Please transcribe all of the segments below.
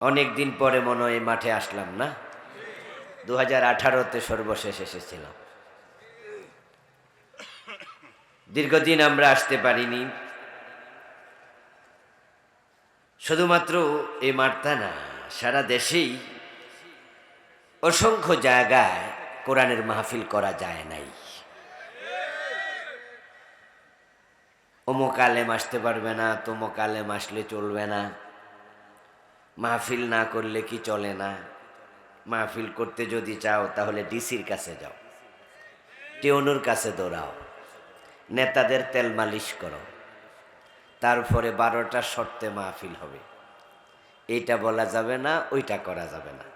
অনেক দিন পরে মনে হয় মাঠে আসলাম না। 2018-তে সর্বশেষ এসেছিলাম। দীর্ঘদিন আমরা আসতে পারিনি। শুধুমাত্র এই মাঠটা না, সারা দেশেই অসংখ্য জায়গায় কোরআনের মাহফিল করা যায় নাই। অমুক আলেম আসতে পারবে না, তমুক আলেম আসলে চলবে না, মাহফিল না করলে কি চলে না। মাহফিল করতে যদি চাও তাহলে ডিসির কাছে যাও, টিওনুর কাছে দৌড়াও, নেতাদের তেল মালিশ করো, তারপরে 12টা শর্তে মাহফিল হবে। এইটা বলা যাবে না, ওইটা করা যাবে না।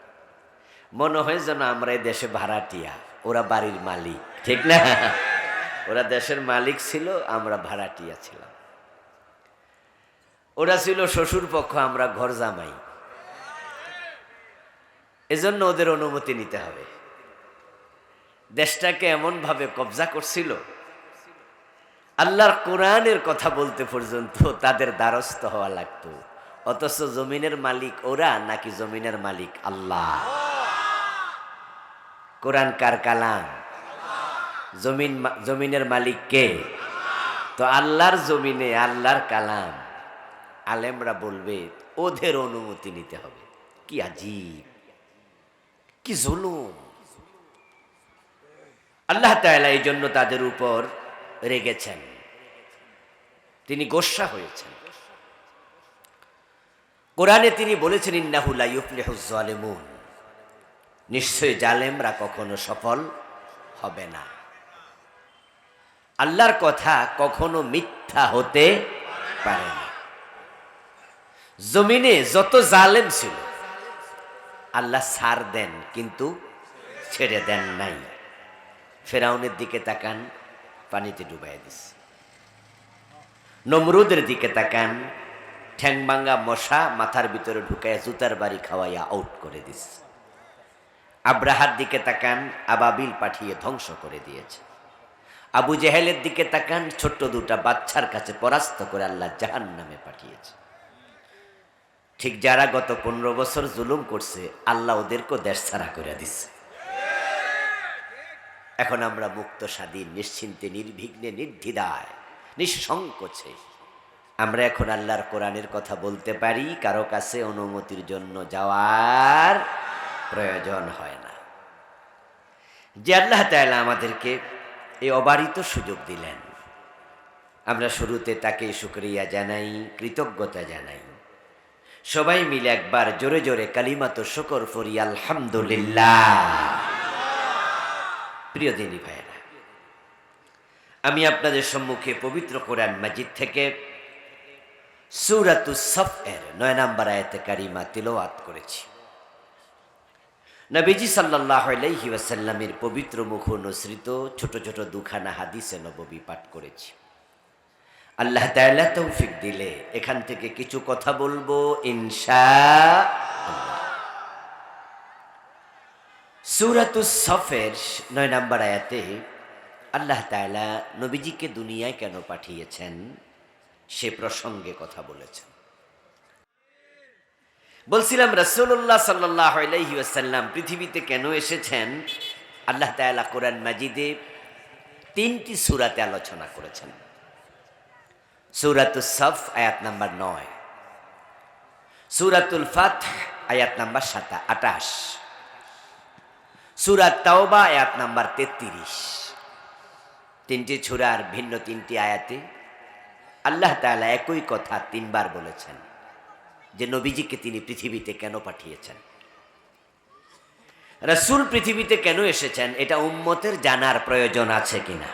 মনে হয় যেন আমরা এই দেশে ভাড়াটিয়া, ওরা বাড়ির মালিক, ঠিক না? ওরা দেশের মালিক ছিল, আমরা ভাড়াটিয়া ছিলাম। ওরা ছিল শ্বশুর পক্ষ, আমরা ঘর জামাই। এজন্য ওদের অনুমতি নিতে হবে। দেশটাকে এমনভাবে কবজা করছিল, আল্লাহর কোরআনের কথা বলতে পর্যন্ত তাদের দ্বারস্থ হওয়া লাগতো। অথচ জমিনের মালিক ওরা নাকি জমিনের মালিক আল্লাহ? কোরআন কার কালাম? জমিনের মালিক কে? তো আল্লাহর জমিনে আল্লাহর কালাম, আলেমরা বলবে ওদের অনুমতি নিতে হবে। কি আজীব, কি জুলুম! আল্লাহ তাআলা এই জন্য তাদের উপর রেগেছেন, তিনি গোস্বা হয়েছেন। কোরআনে তিনি বলেছেন, ইন্নাহু লা ইউফলিহুজ জালিমুন, নিশ্চয় জালেমরা কখনো সফল হবে না। আল্লাহর কথা কখনো মিথ্যা হতে পারে না। জমিনে যত জালেম ছিল আল্লাহ ছাড় দেন, কিন্তু ছেড়ে দেন নাই। ফেরাউনের দিকে তাকান, পানিতে ডুবাই দিস। নমরুদের দিকে তাকান, ঠ্যাং ভাঙ্গা মশা মাথার ভিতরে ঢুকাইয়া জুতার বাড়ি খাওয়াইয়া আউট করে দিস। আব্রাহার দিকে তাকান, আবাবিল পাঠিয়ে ধ্বংস করে দিয়েছে। আবু জেহেলের দিকে তাকান, ছোট্ট দুটা বাচ্চার কাছে পরাস্ত করে আল্লাহ জাহান্নামে পাঠিয়েছে। ঠিক যারা গত 15 বছর জুলুম করছে, আল্লাহ ওদেরকেও দেশ ছাড়া করে দিচ্ছে। এখন আমরা মুক্ত স্বাধীন, নিশ্চিন্তে, নির্বিঘ্নে, নির্দ্বিধায়, নিঃসংকোচে আমরা এখন আল্লাহর কোরআনের কথা বলতে পারি। কারো কাছে অনুমতির জন্য যাওয়ার প্রয়োজন হয় না। যে আল্লাহ তাআলা আমাদেরকে এই অবারিত সুযোগ দিলেন, আমরা শুরুতে তাকে শুকরিয়া জানাই, কৃতজ্ঞতা জানাই। সবাই মিলে একবার জোরে জোরে কালিমাতো শুকর পড়ি, আলহামদুলিল্লাহ। প্রিয় দিনী ভাইয়েরা, আমি আপনাদের সম্মুখে পবিত্র কোরআন মাজিদ থেকে সূরাতুস সফ-এর 9 নম্বর আয়াতে কারিমা তিলাওয়াত করেছি। নবীজি সাল্লাল্লাহু আলাইহি ওয়াসাল্লামের পবিত্র মুখ অনুসৃত ছোট ছোট দুখানা হাদিসে নববী পাঠ করেছি। আল্লাহ তাআলা তৌফিক দিলে এখান থেকে কিছু কথা বলবো ইনশাআল্লাহ। সূরাতুস সফের 9 নম্বর আয়াতে আল্লাহ তাআলা নবীজিকে দুনিয়ায় কেন পাঠিয়েছেন সে প্রসঙ্গে কথা বলেছেন। বলছিলাম রাসূলুল্লাহ সাল্লাল্লাহু আলাইহি ওয়াসাল্লাম পৃথিবীতে কেন এসেছেন, আল্লাহ তাআলা কোরআন মাজিদে 3টি সূরাতে আলোচনা করেছেন। সূরাতুস সফ আয়াত নাম্বার 9, সূরাতুল ফাতহ আয়াত নাম্বার 28, সূরা তাওবা আয়াত নাম্বার 33। 3টি সূরার ভিন্ন 3টি আয়াতে আল্লাহ তাআলা একই কথা 3 বার বলেছেন যে নবীজিকে তিনি পৃথিবীতে কেন পাঠিয়েছেন। রাসূল পৃথিবীতে কেন এসেছেন এটা উম্মতের জানার প্রয়োজন আছে কিনা?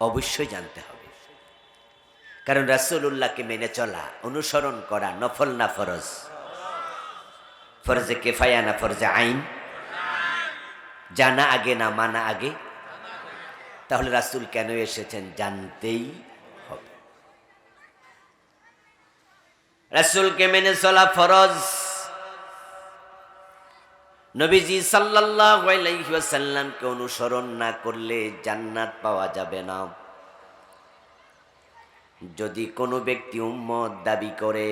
অবশ্যই জানতে হবে, কারণ রাসূলুল্লাহকে মেনে চলা, অনুসরণ করা নফল না ফরজ? ফরজে কিফায়া না ফরজে আইন? জানা আগে না মানা আগে? তাহলে রাসূল কেন এসেছেন জানতেই হবে। রাসূলকে মেনে চলা ফরজ। নবীজি সাল্লাল্লাহু আলাইহি ওয়াসাল্লামকে অনুসরণ না করলে জান্নাত পাওয়া যাবে না। যদি কোনো ব্যক্তি উম্মত দাবি করে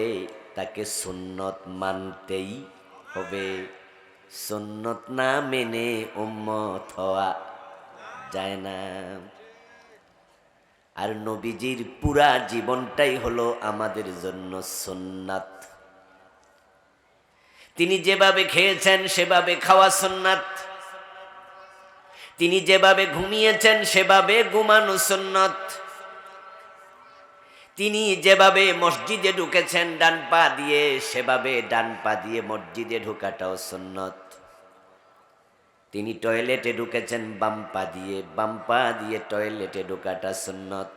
তাকে সুন্নত মানতেই হবে। সুন্নত না মেনে উম্মত হওয়া যায় না। আর নবীজির পুরা জীবনটাই হলো আমাদের জন্য সুন্নাত। তিনি যেভাবে খেয়েছেন সেভাবে খাওয়া সুন্নাত, তিনি যেভাবে ঘুমিয়েছেন সেভাবে ঘুমানো সুন্নাত, তিনি যেভাবে মসজিদে ঢুকেছেন ডান পা দিয়ে সেভাবে ডান পা দিয়ে মসজিদে ঢোকাটাও সুন্নাত। তিনি টয়লেটে ঢুকেছেন বাম পা দিয়ে টয়লেটে ঢোকাটা সুন্নাত।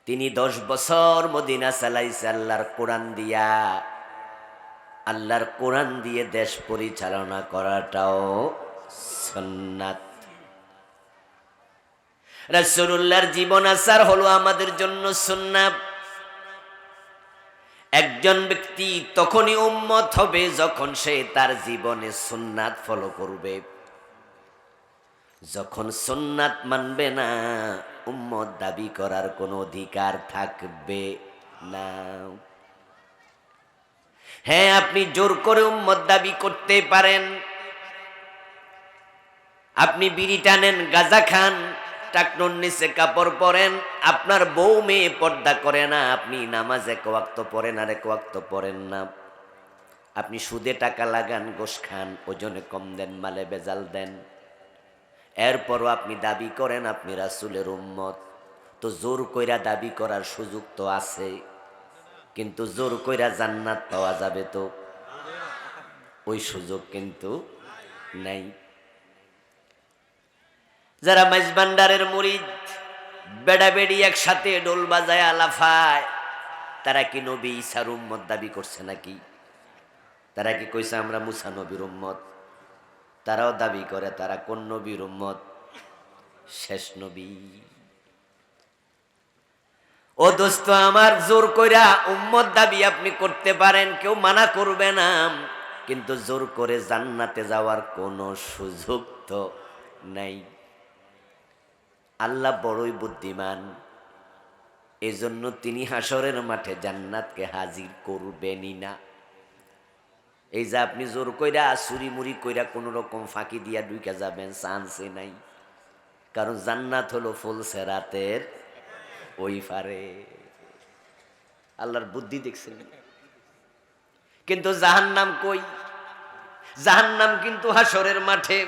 তিনি 10 বছর মদিনা চালাইছে আল্লাহর কোরআন দিয়ে দেশ পরিচালনা করাটাও সুন্নাত। রাসূলুল্লাহর জীবন আচার হলো আমাদের জন্য সুন্নাত। একজন ব্যক্তি তখনই উম্মত হবে যখন সে তার জীবনে সুন্নাত ফলো করবে। যখন সুন্নাত মানবে না, উম্মত দাবি করার কোনো অধিকার থাকবে না। হ্যাঁ, আপনি জোর করে উম্মত দাবি করতে পারেন। আপনি বিড়ি টানেন, গাঁজা খান, টাকনুর নিচে কাপড় পরেন, আপনার বউ মেয়ে পর্দা করে না, আপনি নামাজ এক ওয়াক্ত পড়েন আর এক ওয়াক্ত পড়েন না, আপনি সুদে টাকা লাগান, ঘুষ খান, ওজনে কম দেন, মালে বেজাল দেন, এরপরও আপনি দাবি করেন আপনি রাসূলের উম্মত। তো জোর কইরা দাবি করার সুযোগ তো আছে, কিন্তু জোর কইরা জান্নাত পাওয়া যাবে তো ওই সুযোগ কিন্তু নাই। যারা মাইজবান্ডারের মুরিদ, বেড়াবেড়ি একসাথে ডোল বাজায় লাফায়, তারা কি নবী ঈসার উম্মত দাবি করছে নাকি? তারা কি কইছে আমরা মুসা নবীর উম্মত? তারাও দাবি করে তারা কোন নবীর উম্মত? শেষ নবী। ও দোস্ত আমার, জোর কইরা উম্মত দাবি আপনি করতে পারেন, কেউ মানা করবে না, কিন্তু জোর করে জান্নাতে যাওয়ার কোনো সুযোগ তো নাই। আল্লাহ বড়ই বুদ্ধিমান, এজন্য তিনি হাসরের মাঠে জান্নাতকে হাজির করবেনই না। এই যে আপনি জোর কইরা চুরি মুড়ি কইরা কোন রকম ফাঁকি দিয়া ঢুকে যাবেন, চান্সে নাই। কারণ জান্নাত হলো ফুলসেরাতের ওই পারে। আল্লাহর বুদ্ধি দেখছেন। কিন্তু জাহান্নাম কই? জাহান্নাম কিন্তু হাসরের মাঠে।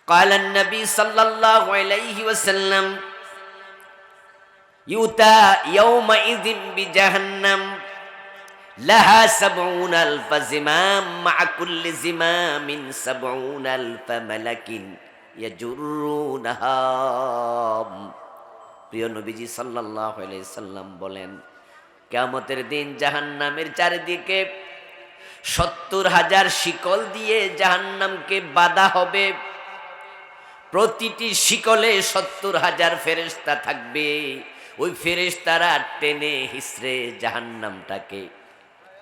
قال النبي صلى الله عليه وسلم يؤتى يومئذ بجهنم لها 70,000 زمام مع كل زمام 70,000 ملك يجرونها। প্রিয় নবীজি সাল্লাল্লাহু আলাইহি সাল্লাম বলেন, কিয়ামতের দিন জাহান্নামের চারিদিকে 70,000 শিকল দিয়ে জাহান্নামকে বাঁধা হবে। প্রতিটি শিকলে 70,000 ফেরেশতা থাকবে। ওই ফেরেশতারা টেনে হিসড়ে জাহান্নামটাকে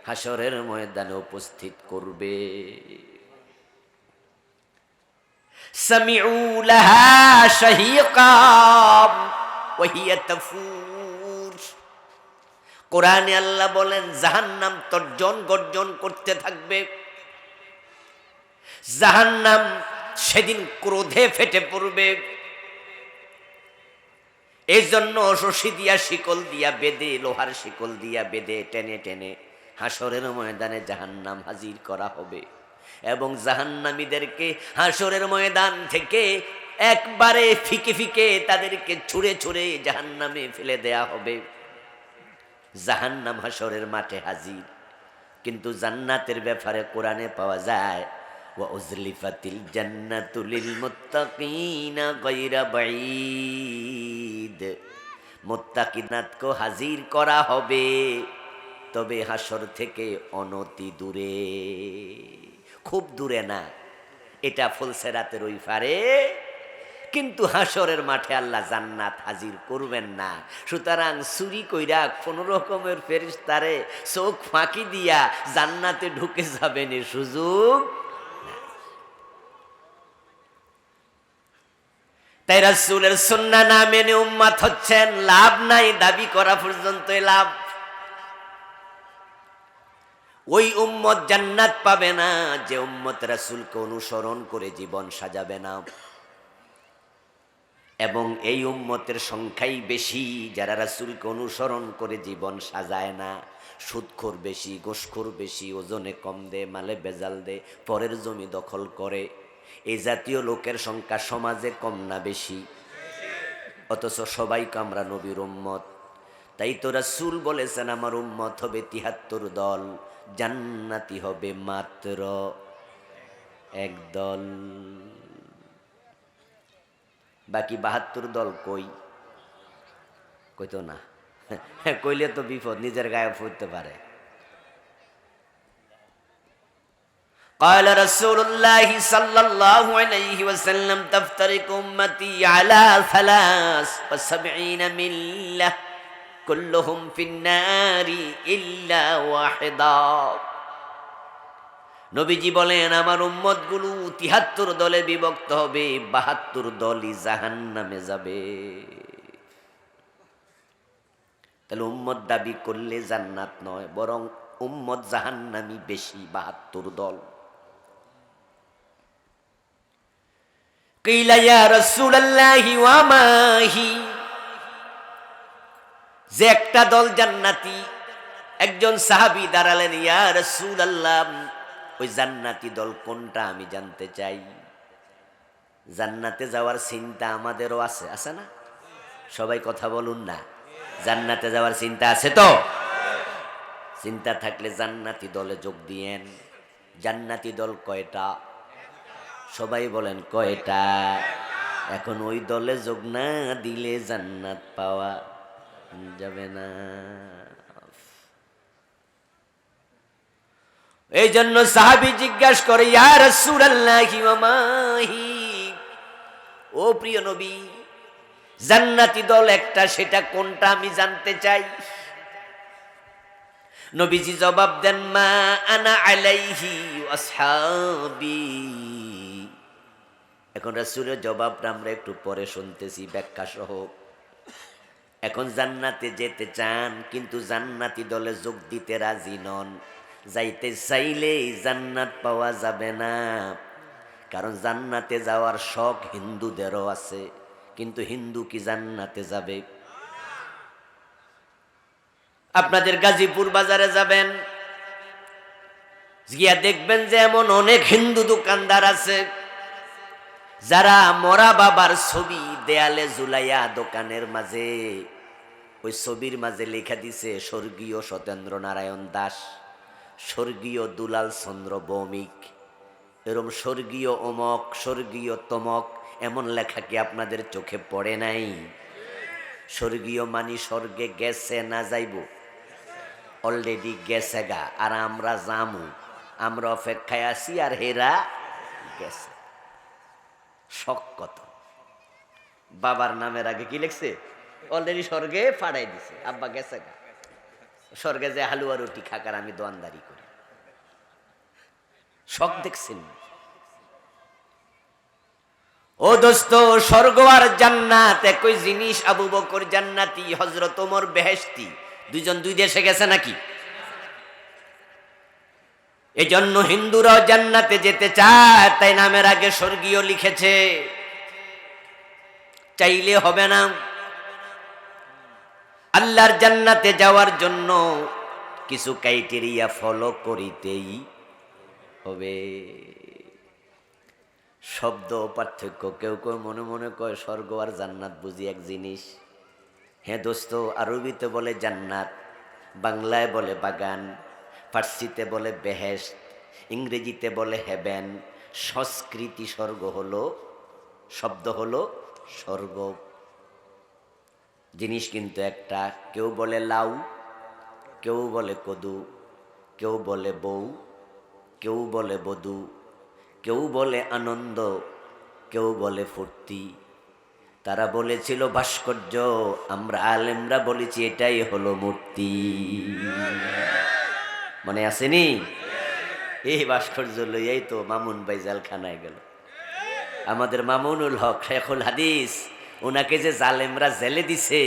হাসরের ময়দানে উপস্থিত করবে। সামিউ লাহা শাহীকাম ওয়া হিয়া তাফুর। কোরআনে আল্লাহ বলেন জাহান্নাম তর্জন গর্জন করতে থাকবে। জাহান্নাম সেদিন ক্রোধে ফেটে পড়বে। এই জন্য রশি দিয়া শিকল দিয়া বেঁধে, লোহার শিকল দিয়া বেঁধে টেনে টেনে হাসরের ময়দানে জাহান্নাম হাজির করা হবে। এবং জাহান্নামীদেরকে হাসরের ময়দান থেকে একবারে ফিকে ফিকে তাদেরকে ছুঁড়ে ছুঁড়ে জাহান্নামে ফেলে দেয়া হবে। জাহান্নাম হাসরের মাঠে হাজির। কিন্তু জান্নাতের ব্যাপারে কোরআনে পাওয়া যায় ওয়াউজলিফাতিল জান্নাতু লিল মুত্তাকিনা গায়রা বাঈদ। মুত্তাকিনাতকে হাজির করা হবে, তবে হাসর থেকে অনতি দূরে, খুব দূরে না। এটা ফুলসেরাতের ওই পারে, কিন্তু হাসরের মাঠে আল্লাহ জান্নাত হাজির করবেন না। সুতরাং চুরি কইরা কোন রকমের ফেরেশতারে চোখ ফাঁকি দিয়া জান্নাতে ঢুকে যাবেন এ সুযোগ। তাই রাসূলের সুন্নাহ না মেনে উম্মত হচ্ছেন, লাভ নাই, দাবি করা পর্যন্তই লাভ। ওই উম্মত জান্নাত পাবে না যে উম্মত রাসূলকে অনুসরণ করে জীবন সাজাবে না। এবং এই উম্মতের সংখ্যাই বেশি যারা রাসূলকে অনুসরণ করে জীবন সাজায় না। সুদখোর বেশি, ঘুষখোর বেশি, ওজনে কম দে, মালে ভেজাল দে, পরের জমি দখল করে। এই জাতীয় লোকের সংখ্যা সমাজে কম না বেশি? অথচ সবাই আমরা নবীর উম্মত। তাই তো রাসূল বলেছেন আমার উম্মত হবে ৭৩ দল, জান্নাতি হবে মাত্র এক দল। বাকি ৭২ দল কই? কইতো না। কইলে তো বিপদ, নিজের গায়ে ফুটতে পারে। قال رسول الله صلى الله عليه وسلم تفترق أمتي على 73 ملة كلهم في النار إلا واحدا। নবীজি বলেন আমার উম্মত গুলো ৭৩ দলে বিভক্ত হবে, ৭২ দলই জাহান্নামে যাবে। তাহলে উম্মত দাবি করলে জান্নাত নয়, বরং উম্মত জাহান্নামী বেশি, ৭২ দল। কিলা ইয়া রাসূলুল্লাহি ওয়া মাহি, যে একটা দল জান্নাতি। একজন সাহাবী দাঁড়ালেন, ইয়া রাসূলুল্লাহ ওই জান্নাতি দল কোনটা আমি জানতে চাই। জান্নাতে যাওয়ার চিন্তা আমাদেরও আছে, আছে না? সবাই কথা বলুন না, জান্নাতে যাওয়ার চিন্তা আছে তো? চিন্তা থাকলে জান্নাতি দলে যোগ দিয়েন। জান্নাতি দল কয়টা? সবাই বলেন কয়টা? এখন ওই দলে যোগ না দিলে জান্নাত পাওয়া যাবে না। এই জন্য সাহাবী জিজ্ঞাসা করে, ইয়া রাসূলুল্লাহি ওয়া মাহি, ও প্রিয় নবী জান্নাতি দল একটা, সেটা কোনটা আমি জানতে চাই। নবীজি জবাব দেন, মা আনা আলাইহি আসহাবি। এখন রাসূলের জবাবটা আমরা একটু পরে শুনতেছি ব্যাখ্যা সহ। এখন জান্নাতে যেতে চান, কিন্তু জান্নাতি দলে যোগ দিতে রাজি নন। যাইতে চাইলেই জান্নাত পাওয়া যাবে না, কারণ জান্নাতে যাওয়ার শখ হিন্দুদেরও আছে, কিন্তু হিন্দু কি জান্নাতে যাবে? আপনাদের গাজীপুর বাজারে যাবেন, গিয়া দেখবেন যে এমন অনেক হিন্দু দোকানদার আছে যারা মরা বাবার ছবি দেয়ালে ঝুলাইয়া দোকানের মাঝে, ওই ছবির মাঝে লেখা দিছে স্বর্গীয় সত্যেন্দ্র নারায়ণ দাস, স্বর্গীয় দুলাল চন্দ্র ভৌমিক, এরম স্বর্গীয় অমক, স্বর্গীয় তমক, এমন লেখা কি আপনাদের চোখে পড়ে নাই? স্বর্গীয় মানি স্বর্গে গেছে না যাইব? অলরেডি গেছে গা, আর আমরা জামু, আমরা অপেক্ষায় আছি, আর হেরা গেছে। শখ কত! বাবার নামের আগে কি লিখছে? অলরেডি স্বর্গে ফাড়াই দিছে, আব্বা গেছে গা। স্বর্গে যে হালুয়া রুটি খাকার আমি দোয়ানদারি করি। শখ দেখছেন? ও দোস্ত, স্বর্গ আর জান্নাত একই জিনিস। আবু বকর জান্নাতি, হযরত ওমর বেহেশতি, দুইজন দুই দেশে গেছে নাকি? এই জন্য হিন্দুরাও জান্নাতে যেতে চায়, তাই নামের আগে স্বর্গীয় লিখেছে। চাইলে হবে না, আল্লাহর জান্নাতে যাওয়ার জন্য কিছু ক্রাইটেরিয়া ফলো করিতেই হবে। শব্দ পার্থক্য, কেউ কেউ মনে মনে কয় স্বর্গ আর জান্নাত বুঝি এক জিনিস। হ্যাঁ দোস্ত, আরবিতে বলে জান্নাত, বাংলায় বলে বাগান, ফার্সিতে বলে বেহেশত, ইংরেজিতে বলে হেভেন, সংস্কৃতি স্বর্গ হলো, শব্দ হলো স্বর্গ। জিনিস কিন্তু একটা। কেউ বলে লাউ, কেউ বলে কদু, কেউ বলে বউ, কেউ বলে বধূ, কেউ বলে আনন্দ, কেউ বলে ফুর্তি। তারা বলেছিল ভাস্কর্য, আমরা আলেমরা বলেছি এটাই হলো মূর্তি। মনে আসেনি? এই ভাস্কর্য লইয়াই তো মামুন ভাই জেলখানায় গেল। আমাদের মামুনুল হক শেখুল হাদিস, ওনাকে যে জালেমরা জেলে দিছে,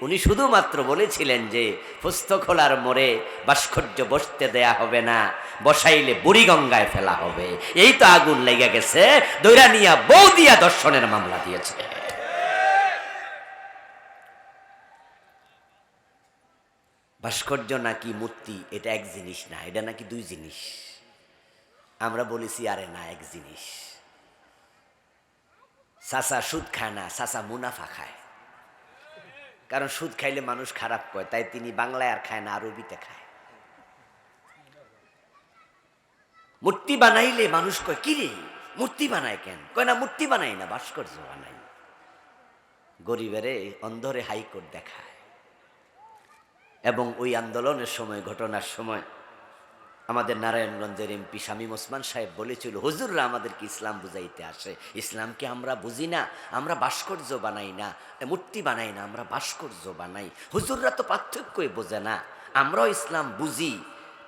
উনি শুধুমাত্র বলেছিলেন যে পুস্তখোলার মোড়ে ভাস্কর্য বসতে দেয়া হবে না, বসাইলে বুড়িগঙ্গায় ফেলা হবে। এই তো আগুন লেগে গেছে, দৈরা নিয়া বৌদিয়া দর্শনের মামলা দিয়েছে। ভাস্কর্য নাকি মূর্তি এটা এক জিনিস না, এটা নাকি দুই জিনিস। আমরা বলেছি আরে না, এক জিনিস। চাচা সুদ খায় না, চাচা মুনাফা খায়। কারণ সুদ খাইলে মানুষ খারাপ কয়, তাই তিনি বাংলায় আর খায় না, আরবিতে খায়। মূর্তি বানাইলে মানুষ কয় কি রে মূর্তি বানায় কেন? কয় না মূর্তি বানাই না, ভাস্কর্য বানাই। গরিবেরে অন্ধরে হাইকোর্ট দেখায়। এবং ওই আন্দোলনের সময়, ঘটনার সময় আমাদের নারায়ণগঞ্জের এমপি শামীম ওসমান সাহেব বলেছিল, হুজুররা আমাদেরকে ইসলাম বুঝাইতে আসে, ইসলামকে আমরা বুঝি না, আমরা ভাস্কর্য বানাই না, মূর্তি বানাই না, আমরা ভাস্কর্য বানাই। হুজুররা তো পার্থক্যই বোঝে না, আমরাও ইসলাম বুঝি।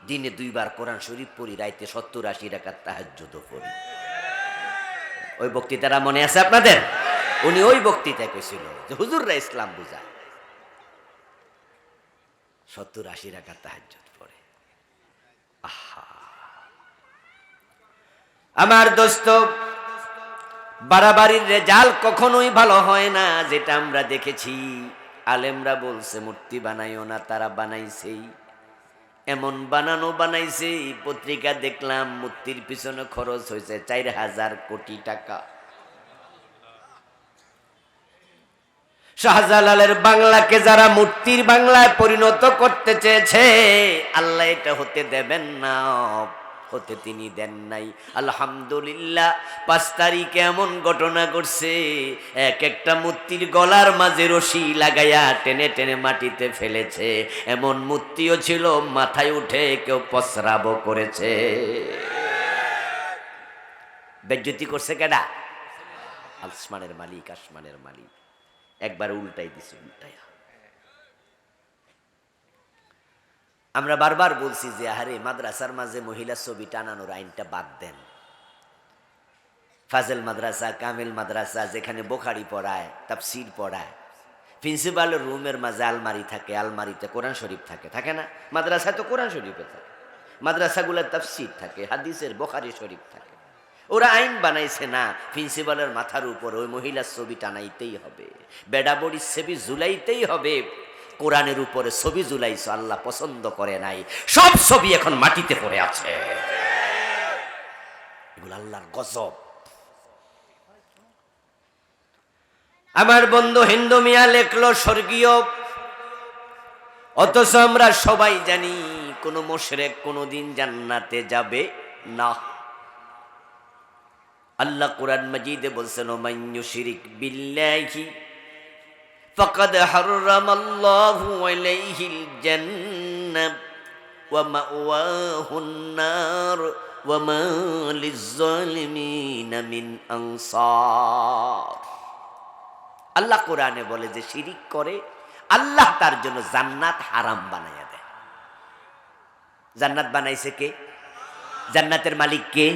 দিনে 2 বার কোরআন শরীফ পড়ি, রাইতে 70-80 রাকাত তাহাজ্জুদও পড়ি। ওই বক্তৃতাটা মনে আছে আপনাদের? উনি ওই বক্তৃতায় কইছিল যে হুজুররা ইসলাম বুঝায়, 70-80 রাকাত তাহাজ্জুদ পড়ে। আহা আমার দোস্ত, বাড়াবাড়ির রেজাল্ট কখনোই ভালো হয় না। যেটা আমরা দেখেছি, আলেমরা বলছে মূর্তি বানাইও না, তারা বানাইছেই। এমন বানাইছে, পত্রিকা দেখলাম মূর্তির পিছনে খরচ হয়েছে 4000 কোটি টাকা। শাহজালালের বাংলাকে যারা মূর্তির বাংলায় পরিণত করতে চেয়েছে, আল্লাহ এটা হতে দেবেন না, হতে তিনি দেন নাই। আলহামদুলিল্লাহ 5 তারিখে এমন ঘটনা ঘটছে, এক একটা মূর্তির গলার মাঝে রশি লাগাইয়া টেনে টেনে মাটিতে ফেলেছে। এমন মূর্তিও ছিল মাথায় উঠে কেউ প্রস্রাবও করেছে। বেজ্জতি করছে কেডা? আসমানের মালিক, আসমানের মালিক। একবার উল্টাই দিছে, উল্টাইয়া। আমরা বারবার বলছি যে আরে মাদ্রাসার মাঝে মহিলা ছবি টানানোর আইনটা বাদ দেন। ফাজেল মাদ্রাসা, কামিল মাদ্রাসা, যেখানে বুখারী পড়ায়, তাফসীর পড়ায়, প্রিন্সিপালের রুমের মাঝে আলমারি থাকে, আলমারিতে কোরআন শরীফ থাকে, থাকে না? মাদ্রাসায় তো কোরআন শরীফে থাকে, মাদ্রাসাগুলোর তাফসীর থাকে, হাদিসের বুখারী শরীফ থাকে। ওরা আইন বানাইছে না প্রিন্সিপালের মাথার উপর ওই মহিলার ছবি টানাইতেই হবে, বেড়াবড়ির ছবি ঝুলাইতেই হবে। কোরআনের উপরে ছবি ঝুলাইছো, আল্লাহ পছন্দ করে নাই। সব ছবি এখন মাটিতে পড়ে আছে। এগুলো আল্লাহর গজব। আমার বন্ধু হিন্দু মিয়া লেখলো স্বর্গীয়, অথচ আমরা সবাই জানি কোন মুশরিক কোনদিন জান্নাতে যাবে না। আল্লাহ কুরআন মাজিদে বলছেন, মান ইউশরিক বিল্লাহি ফাকাদ হারামাল্লাহু আলাইহিল জান্নাহ ওয়া মাওয়াহুন নার ওয়া মা লিয-যালিমিনা মিন আনসার। আল্লাহ কোরআনে বলে যে শিরিক করে আল্লাহ তার জন্য জান্নাত হারাম বানাইয়া দেয়। জান্নাত বানাইছে কে? জান্নাতের মালিক কে?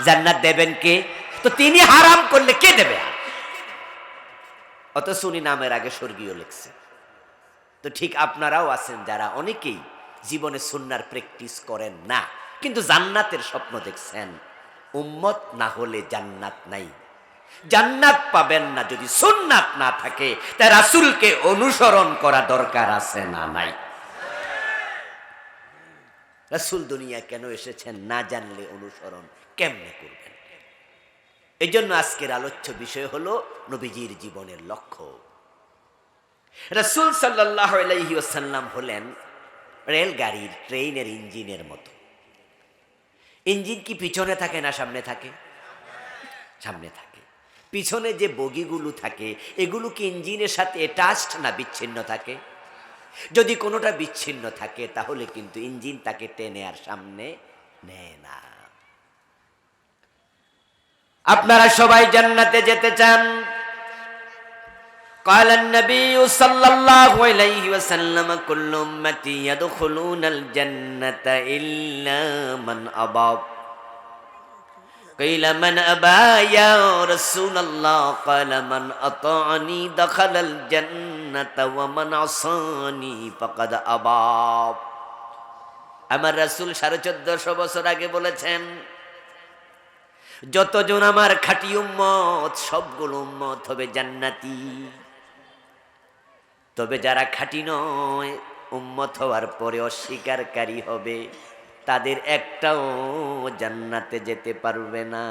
জান্নাত দেবেন কে? তো তিনি হারাম করলে কে দেবে? অত শুনি নামের আগে স্বর্গীয় লিখছে। তো ঠিক আপনারাও আছেন যারা অনেকেই জীবনে সুন্নাহর প্র্যাকটিস করেন না, কিন্তু জান্নাতের স্বপ্ন দেখছেন। উম্মত না হলে জান্নাত নাই, জান্নাত পাবেন না যদি সুন্নাত না থাকে। তাই রাসূলকে অনুসরণ করা দরকার আছে না নাই? রাসূল দুনিয়া কেন এসেছেন না জানলে অনুসরণ কেমনে করবেন? এই জন্য আজকের আলোচ্য বিষয় হলো নবীজির জীবনের লক্ষ্য। রাসূল সাল্লাল্লাহু আলাইহি ওয়াসাল্লাম হলেন রেলগাড়ির, ট্রেনের ইঞ্জিনের মতো। ইঞ্জিন কি পিছনে থাকে না সামনে থাকে? সামনে থাকে। পিছনে যে বগিগুলো থাকে এগুলো কি ইঞ্জিনের সাথে অ্যাটাচড না বিচ্ছিন্ন থাকে? যদি কোনোটা বিচ্ছিন্ন থাকে তাহলে কিন্তু ইঞ্জিন তাকে টেনে আর সামনে নেয় না। আপনারা সবাই জান্নাতে যেতে চান। قال النبي صلى الله عليه وسلم كل امتي يدخلون الجنة إلا من أبى। قيل من أبى يا رسول الله قال من أطاعني دخل الجنة ومن عصاني فقد أبى আমার রাসূল 1450 বছর আগে বলেছেন, যতজন আমার খাঁটি উম্মত সবগুলো উম্মত হবে জান্নাতি, তবে যারা খাঁটি নয় উম্মত হওয়ার পরে অস্বীকারী হবে তাদের একটাও জান্নাতে যেতে পারবে না।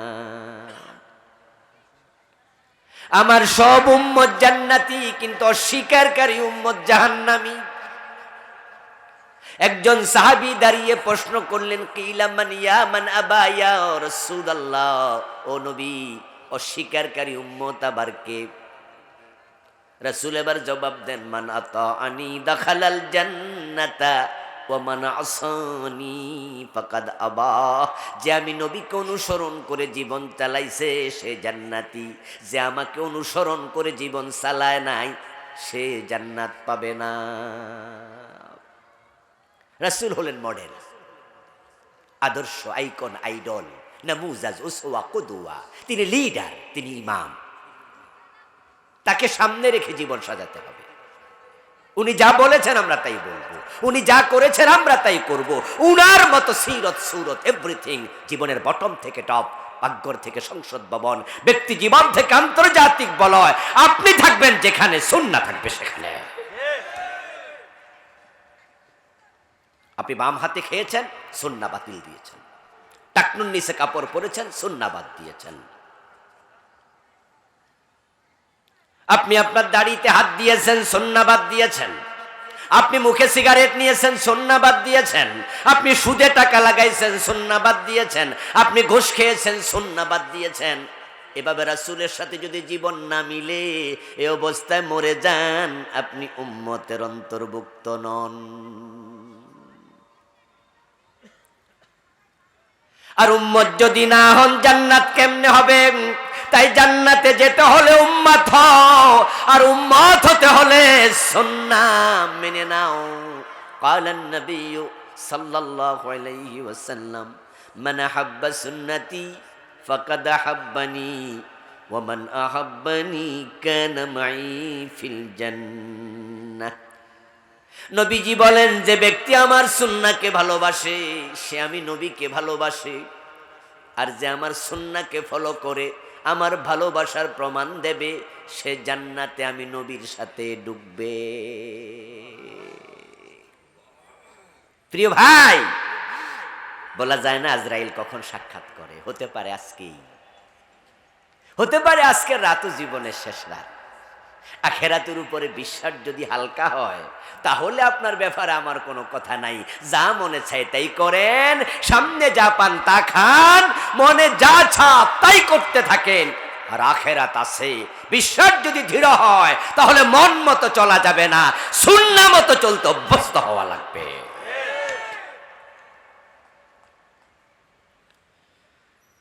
আমার সব উম্মত জান্নাতি, কিন্তু অস্বীকারী উম্মত জাহান্নামী। একজন সাহাবী দাঁড়িয়ে প্রশ্ন করলেন, কিলা মান ইয়া মান আবা ইয়া রাসূলুল্লাহ, ও নবী অস্বীকারী উম্মত আবার কে? রাসূল এবার জবাব দেন, মান আতাআনি দাখালাল জান্নাতা ওয়া মান আসানি ফাকাদ আবা, যে আমি নবীকে অনুসরণ করে জীবন চালাইছে সে জান্নাতি, যে আমাকে অনুসরণ করে জীবন চালায় নাই সে জান্নাত পাবে না। রাসূল হলেন মডেল, আদর্শ, আইকন, আইডল, নামুজাজ, উসওয়া, কুদওয়া। তিনি লিডার, তিনি ইমাম। তাকে সামনে রেখে জীবন সাজাতে হবে। উনি যা বলেছেন আমরা তাই বলবো, উনি যা করেছেন আমরা তাই করব। উনার মতো সিরত সুরত এভরিথিং, জীবনের বটম থেকে টপ, পাকঘর থেকে সংসদ ভবন, ব্যক্তি জীবন থেকে আন্তর্জাতিক বলয়, আপনি থাকবেন যেখানে, সুন্নাহ থাকবে সেখানে। আপনি বাম হাতে খেয়েছেন, সুন্নাহ বাতিল দিয়েছেন। টাকনুর নিচে কাপড় পরেছেন, সুন্নাহ বাদ দিয়েছেন। আপনি আপনার দাড়িতে হাত দিয়েছেন, সুন্নাহ বাদ দিয়েছেন। আপনি মুখে সিগারেট নিয়েছেন, সুন্নাহ বাদ দিয়েছেন। আপনি সুদে টাকা লাগাইছেন, সুন্নাহ বাদ দিয়েছেন। আপনি ঘুষ খেয়েছেন, সুন্নাহ বাদ দিয়েছেন। এভাবে রাসূলের সাথে যদি জীবন না মিলে, এই অবস্থায় মরে যান, আপনি উম্মতের অন্তর্ভুক্ত নন। আর উম্মত যদি না হন, জান্নাত কেমনে হবে? তাই জান্নাতে যেতে হলে উম্মত হও, আর উম্মত হতে হলে সুন্নাহ মেনে নাও। ক্বালান নবী সাল্লাল্লাহু আলাইহি ওয়াসাল্লাম, মান আহাব্বা সুন্নতি ফাকাদ আহাব্বানি ওয়া মান আহাব্বানি কানা মাই ফিল জান্নাহ। নবীজি বলেন, যে ব্যক্তি আমার সুন্নাহকে ভালোবাসে সে আমি নবীকে ভালোবাসে, আর যে আমার সুন্নাহকে ফলো করে আমার ভালোবাসার প্রমাণ দেবে সে জান্নাতে আমি নবীর সাথে ঢুকবে। প্রিয় ভাই, বলা যায় না আজরাইল কখন সাক্ষাৎ করে। হতে পারে আজকেই, হতে পারে আজকের রাতও জীবনের শেষ রাত। আখিরাতের উপরে বিশ্বাস যদি হালকা হয়, তাহলে আপনার ব্যাপারে আমার কোনো কথা নাই। যা মনে চায় তাই করেন, সামনে যা পান তা খান, মনে যা ছাপ তাই করতে থাকেন। আর আখিরাত আছে। বিশ্বাস যদি দৃঢ় হয় তাহলে মন মতো চলা যাবে না, সুন্নাহ মতো চলতে অভ্যস্ত হওয়া লাগবে।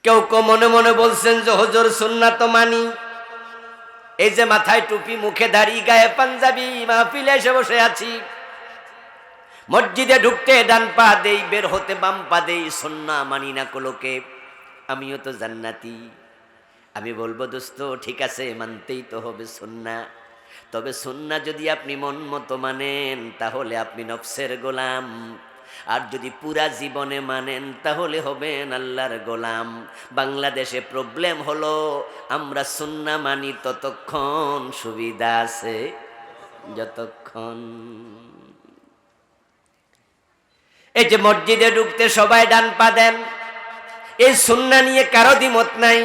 কেউ কেউ মনে মনে বলছেন যে হুজুর সুন্নাহ তো মানি, এই যে মাথায় টুপি, মুখে দাড়ি, গায়ে পাঞ্জাবি, মাহফিলে এসে বসে আছি, মসজিদে ঢুকতে ডান পা দেই, বের হতে বাম পা দেই, সুন্নাহ মানি না কোলোকে, আমিও তো জান্নাতি। আমি বলবো দোস্ত, ঠিক আছে, মানতেই তো হবে সুন্নাহ। তবে সুন্নাহ যদি আপনি মন মতো মানেন তাহলে আপনি নফসের গোলাম, আর যদি পুরা জীবনে মানেন তাহলে হবেন আল্লাহর গোলাম। বাংলাদেশে প্রবলেম হলো আমরা সুন্নাহ মানি ততক্ষণ সুবিধা আছে, যতক্ষণ এই যে মসজিদে ঢুকতে সবাই ডান পা দেন, এই সুন্নাহ নিয়ে কারো দ্বিমত নাই।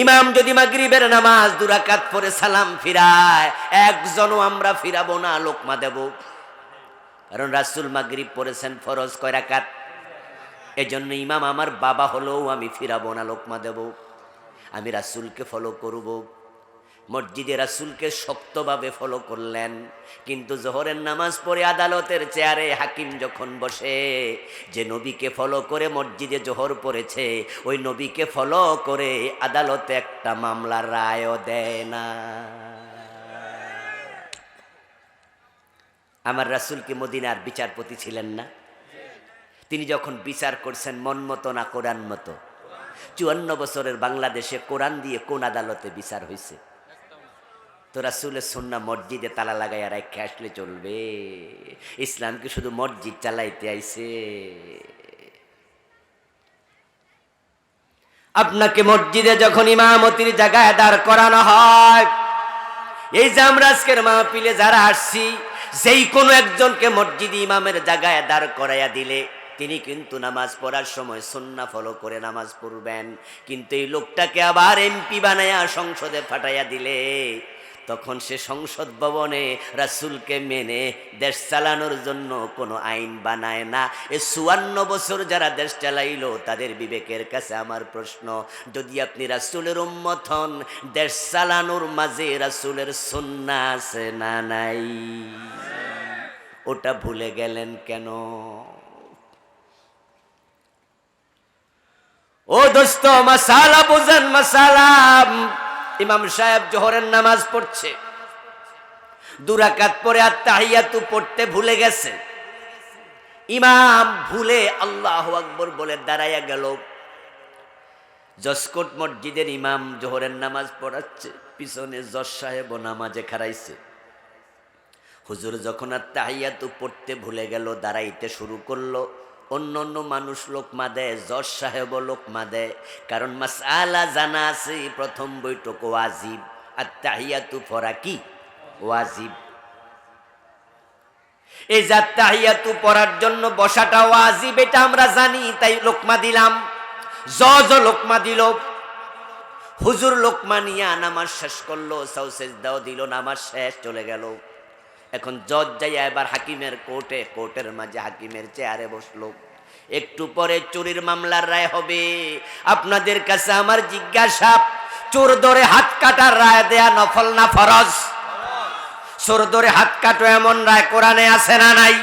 ইমাম যদি মাগরিবের নামাজ 2 রাকাত পড়ে সালাম ফিরায়, একজনও আমরা ফিরাবো না, লোকমা দেব। কারণ রাসূল মাগরিব পড়েছেন ফরজ কয় রাকাত, এজন্য ইমাম আমার বাবা হলেও আমি ফিরাবো না, লোকমা দেব। আমি রাসূলকে ফলো করব। মসজিদে রাসূলকে শক্তভাবে ফলো করলেন, কিন্তু জোহরের নামাজ পড়ে আদালতের চেয়ারে হাকিম যখন বসে, যে নবীকে ফলো করে মসজিদে জোহর পড়েছে, ওই নবীকে ফলো করে আদালতে একটা মামলার রায়ও দেয় না। আমার রাসূল কি মদিনার বিচারপতি ছিলেন না? তিনি যখন বিচার করছেন মন মতো না কোরআন মতো? 54 বছরের বাংলাদেশে কোরআন দিয়ে কোন আদালতে বিচার হয়েছে? তো রাসূলের সুন্নাহ মসজিদে তালা লাগাইয়া রেখে আসলে চলবে? ইসলাম কি শুধু মসজিদ চালাইতে আইছে? আপনাকে মসজিদে যখন ইমামতির জায়গায় দাঁড় করানো হয়, এই যে আমরা আজকের মাহফিলে যারা আসছি, যেই কোনো একজনকে মসজিদে ইমামের জায়গায় দাঁড় করাইয়া দিলে তিনি কিন্তু নামাজ পড়ার সময় সুন্নাহ ফলো করে নামাজ পড়বেন। কিন্তু এই লোকটাকে আবার এমপি বানায়া সংসদে পাঠাইয়া দিলে তখন সে সংসদ ভবনে রাসূলকে মেনে দেশ চালানোর জন্য কোনো আইন বানায় না। এ 54 বছর যারা দেশ চালাইলো তাদের বিবেকের কাছে আমার প্রশ্ন, যদি আপনি রাসূলের উম্মত হন, দেশ চালানোর মাঝে রাসূলের সুন্নাহ আছে না নাই? ওটা ভুলে গেলেন কেন? ও দোস্ত, মাসালা বুঝেন, মাসালা। ইমাম সাহেব জোহরের নামাজ পড়ছে, 2 রাকাত পরে আত্তাহিয়াতু পড়তে ভুলে গেছে। ইমাম ভুলে আল্লাহু আকবার বলে দাঁড়াইয়া গেল। জসকোট মসজিদের ইমাম জোহরের নামাজ পড়াচ্ছে, পিছনে জজ সাহেব নামাজে খাড়াইছে। হুজুর যখন আত্তাহিয়াতু পড়তে ভুলে গেল, দাঁড়াইতে শুরু করলো, অন্য অন্য মানুষ লোকমা দেয়, জজ সাহেব লোকমা দেয়। কারণ মাসআলা জানা আছে, প্রথম বৈঠক ওয়াজিব, আত্তাহিয়াতু পড়া কি ওয়াজিব। এই যে আত্তাহিয়াতু পড়ার জন্য বসাটা ওয়াজিব, এটা আমরা জানি, তাই লোকমা দিলাম। জজ লোকমা দিল, হুজুর লোকমা নিয়ে নামাজ শেষ করলো, সাউ সেজদাও দিল, নামাজ শেষ, চলে গেল। এখন জজ যাইয়া এবার হাকিমের কোর্টের মাঝে হাকিমের চেয়ারে বসলো। একটু পরে চোরের মামলার রায় হবে। আপনাদের কাছে আমার জিজ্ঞাসা, চোর ধরে হাত কাটার রায় দেয়া নফল না ফরজ? চোর ধরে হাত কাটো এমন রায় কোরআনে আছে না নাই?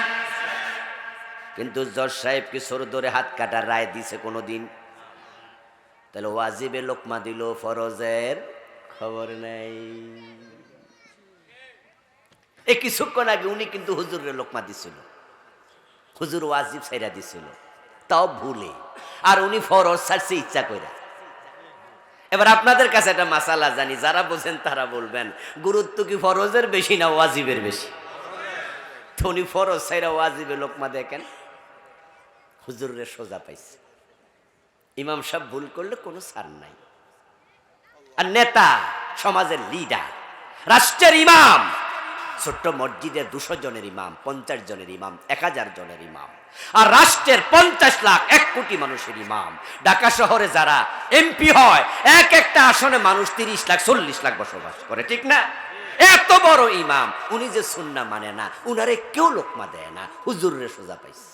কিন্তু জজ সাহেব কি চোর ধরে হাত কাটার রায় দিছে কোনোদিন? তাহলে ওয়াজিবে লোকমা দিল, ফরজের খবর নাই। এই কিছুক্ষণ আগে উনি কিন্তু হুজুরের লোকমা দিছিল, হুজুর ওয়াজিব ছাইরা দিছিল, তাও ভুলে। আর উনি ফরজ ছাড়ছে ইচ্ছা কইরা। এবার আপনাদের কাছে একটা মাসালা জানি, যারা বোঝেন তারা বলবেন, গুরুত্ব কি ফরজের বেশি না ওয়াজিবের বেশি? তো উনি ফরজ ছাইরা ওয়াজিবের লোকমা দেখেন, হুজুরের সোজা পাইছে। ইমাম সাহেব ভুল করলে কোনো ছাড় নাই। আর নেতা, সমাজের লিডার, রাষ্ট্রের ইমাম, ছোট্ট মসজিদের 200 জনের ইমাম, 50 জনের ইমাম, 1000 জনের ইমাম, আর রাষ্ট্রের 50 লাখ 1 কোটি মানুষের ইমাম। ঢাকা শহরে যারা এমপি হয়, একটা আসনে মানুষ 30 লাখ 40 লাখ বসবাস করে, ঠিক না? এত বড় ইমাম, উনি যে সুন্নাহ মানে না, উনারে কেউ লোকমা দেয় না, হুজুরে সোজা পাইছে।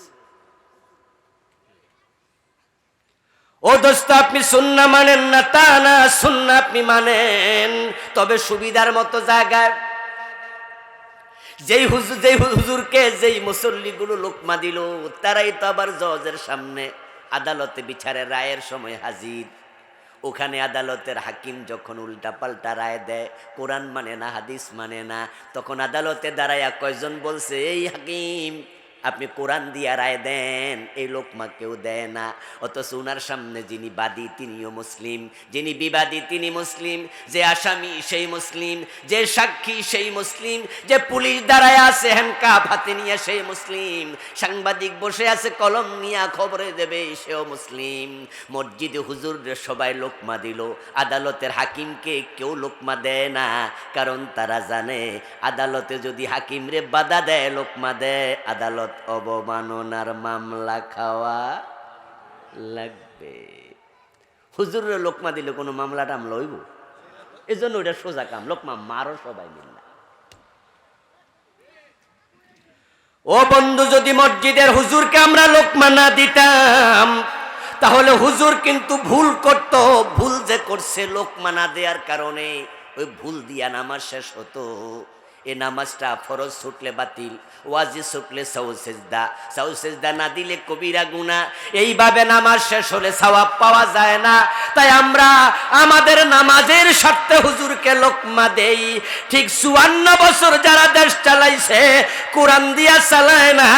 ও দোস্ত, আপনি সুন্নাহ মানেন না তা না, সুন্নাহ আপনি মানেন, তবে সুবিধার মতো জায়গায়। যেই হুজুরকে যেই মুসল্লিগুলো লোকমা দিল, তারাই তো আবার জজের সামনে আদালতে বিচারের রায়ের সময় হাজির। ওখানে আদালতের হাকিম যখন উল্টা পাল্টা রায় দেয়, কোরআন মানে না, হাদিস মানে না, তখন আদালতে দাঁড়াইয়া কয়জন বলছে, এই হাকিম আপনি কোরআন দিয়া রায় দেন, এই লোকমা কেউ দেয় না। অথচ উনার সামনে যিনি বাদী তিনিও মুসলিম, যিনি বিবাদী তিনি মুসলিম, যে আসামি সেই মুসলিম, যে সাক্ষী সেই মুসলিম, যে পুলিশ দাঁড়ায় আছে হ্যান্ডকাপ হাতে নিয়ে সেই মুসলিম, সাংবাদিক বসে আছে কলম নিয়ে খবরে দেবে সেও মুসলিম। মসজিদে হুজুরদের সবাই লোকমা দিল, আদালতের হাকিমকে কেউ লোকমা দেয় না। কারণ তারা জানে আদালতে যদি হাকিমরে বাধা দেয়, লোকমা দেয়, আদালত অবমাননার মামলা খাওয়া লাগবে। হুজুরের লোকমা দিলে কোনো মামলা টামলা হইব? এই জন্য ওইটা সোজা কাম, লোকমা মারো সবাই মিল্লা। ও বন্ধু, যদি মসজিদের হুজুরকে আমরা লোকমা না দিতাম, তাহলে হুজুর কিন্তু ভুল করত। ভুল যে করছে লোকমা না দেওয়ার কারণে, ওই ভুল দিয়া নামাজ শেষ হতো। এ নামাজটা ফরজ ছুটলে বাতিল, ওয়াজিব শুকলে সাউ সেজদা না দিলে কবিরা গুনাহ। এইভাবে নামাজ শেষ হলে সওয়াব পাওয়া যায় না। তাই আমরা আমাদের নামাজের স্বার্থে হুজুরকে লোকমা দেই। ঠিক 54 বছর যারা দেশ চালাইছে কোরআন দিয়া চালায় না,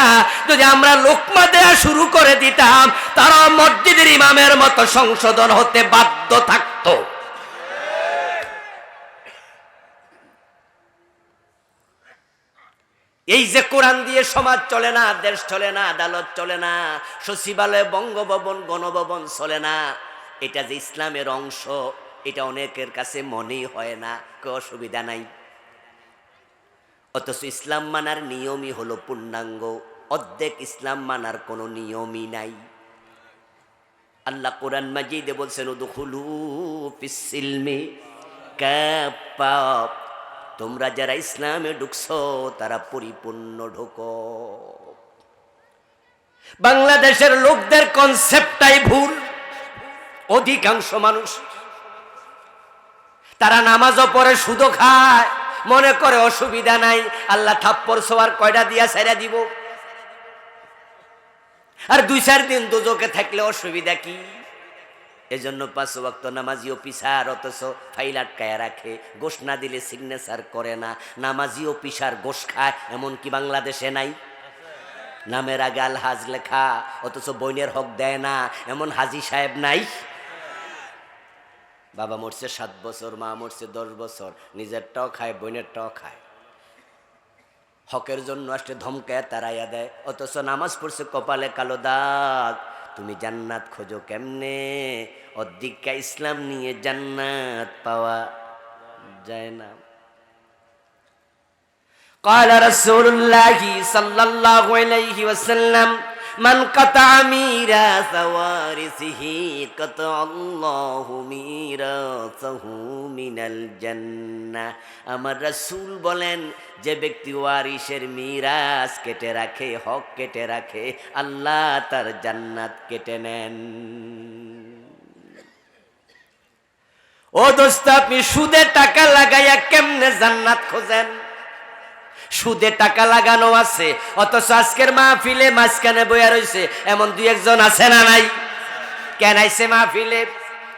যদি আমরা লোকমা দেয়া শুরু করে দিতাম তারা মসজিদের ইমামের মতো সংশোধন হতে বাধ্য থাকতো। এই যে কোরআন দিয়ে সমাজ চলে না, দেশ চলে না, আদালত চলে না, সচিবালয়, বঙ্গভবন, গণভবন চলে না, এটা যে ইসলামের অংশ এটা অনেকের কাছে মনেই হয় না, কেউ অসুবিধা নাই। অথচ ইসলাম মানার নিয়মই হলো পূর্ণাঙ্গ, অর্ধেক ইসলাম মানার কোনো নিয়মই নাই। আল্লাহ কোরআন মাজিদে বলছেন উদখুলু ফিস সিলমি কাফা, তোমরা যারা ইসলামে ঢুকছো তারা পরিপূর্ণ ঢোকো। বাংলাদেশের লোকদের কনসেপ্টটাই ভুল। অধিকাংশ মানুষ তারা নামাজও পড়ে সুদও খায়, মনে করে অসুবিধা নাই, আল্লাহ থাপ্পড় ছোয়ার কয়টা দিয়া ছেড়ে দিব, আর 2-4 দিন দোজকে থাকলে অসুবিধা কি? এজন্য 5 ওয়াক্ত নামাজি অফিসার, অথচ ফাইল আটকায় রাখে, গোশ না দিলে সিগনেচার করে না। নামাজি অফিসার গোশ খায়, এমন কি বাংলাদেশে নাই? নামের আগে আল হাজ লেখা, অথচ বইনের হক দেয় না, এমন হাজি সাহেব নাই? বাবা মরছে 7 বছর, মা মরছে 10 বছর, নিজেরটাও খায়, বইনেরটাও খায়, হকের জন্য আসলে ধমকায় তারাইয়া দেয়, অথচ নামাজ পড়ছে কপালে কালো দাগ। তুমি জান্নাত খোঁজো কেমনে? অর্ধেকটা ইসলাম নিয়ে জান্নাত পাওয়া যায় না। قال رسول الله صلى الله عليه وسلم من قطع ميراث وارثه قطع الله ميراثه من الجنة। আমার রাসূল বলেন, যে ব্যক্তি ওয়ারিসের মিরাস কেটে রাখে, হক কেটে রাখে, আল্লাহ তার জান্নাত কেটে নেন। ও দোস্ত, আপনি সুদে টাকা লাগাইয়া কেমনে জান্নাত খোঁজেন? সুদে টাকা লাগানো আছে, অথচ আজকের মাহফিলে মাঝখানে বইয়া রয়েছে এমন 2-1 জন আছে না নাই? কেন আইছে মাহফিলে?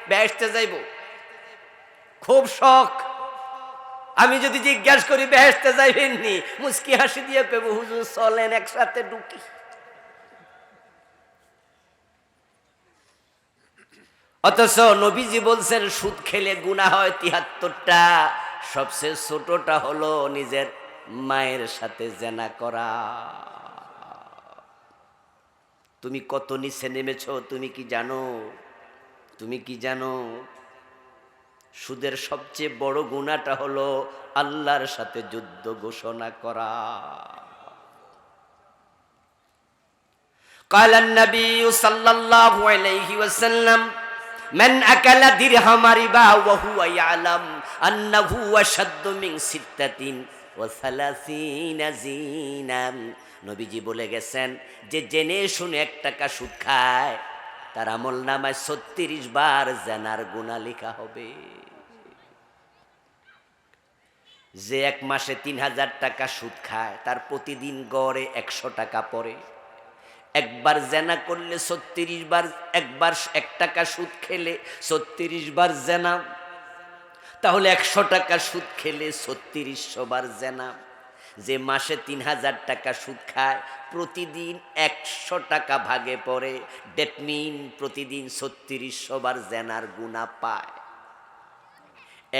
বেহেশতে যাইব, খুব শখ। আমি যদি জিজ্ঞাসা করি বেহেশতে যাইবেননি, মুস্কি হাসি দিয়ে কইব হুজুর চলেন একসাথে ঢুকি। অথচ নবীজি বলছেন সুদ খেলে গুনাহ হয় 73টা, সবচেয়ে ছোটটা হলো নিজের মায়ের সাথে জেনা করা। তুমি কত নিচে নেমেছ তুমি কি জানো? তুমি কি জানো? সুদের সবচেয়ে বড় গুনাহটা হলো আল্লাহর সাথে যুদ্ধ ঘোষণা করা। قال النبي صلى الله عليه وسلم من أكل درهم ربا وهو يعلم أنه أشد من 36 জিনা। নবীজি বলে গেছেন, যে জেনে শুনে 1 টাকা সুদ খায় তার আমলনামায় 36 বার জিনার গুনাহ লেখা হবে। যে 1 মাসে 3000 টাকা সুদ খায় তার প্রতিদিন গড়ে 100 টাকা পড়ে। একবার জেনা করলে 36 বার, একবার 1 টাকা সুদ খেলে 36 বার জেনা, তাহলে 100 টাকা সুদ খেলে 3600 বার জেনা। যে মাসে 3000 টাকা সুদ খায় প্রতিদিন 100 টাকা ভাগে পড়ে, দ্যাট মিন প্রতিদিন 3600 বার জেনার গুনাহ পায়।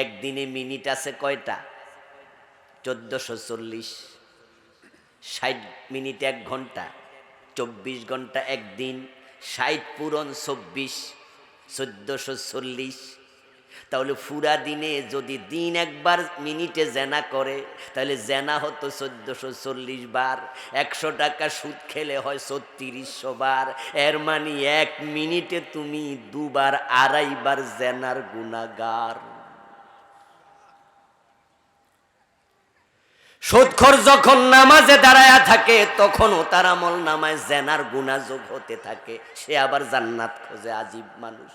একদিনে মিনিট আছে কয়টা? 1440। 60 মিনিট 1 ঘন্টা, 24 ঘন্টা একদিন, 60 পূরণ 24, 1440। তাহলে পুরা দিনে যদি দিন একবার মিনিটে জেনা করে তাহলে জেনা হতো 1440 বার। 100 টাকা সুদ খেলে হয় 3600 বার। এর মানে 1 মিনিটে তুমি 2 বার 2.5 বার জেনার গুনাহগার। সুদখোর যখন নামাজে দাঁড়ায়া থাকে তখনও তার আমল নামায় জেনার গুনাহ যোগ হতে থাকে, সে আবার জান্নাত খোঁজে। আজীব মানুষ।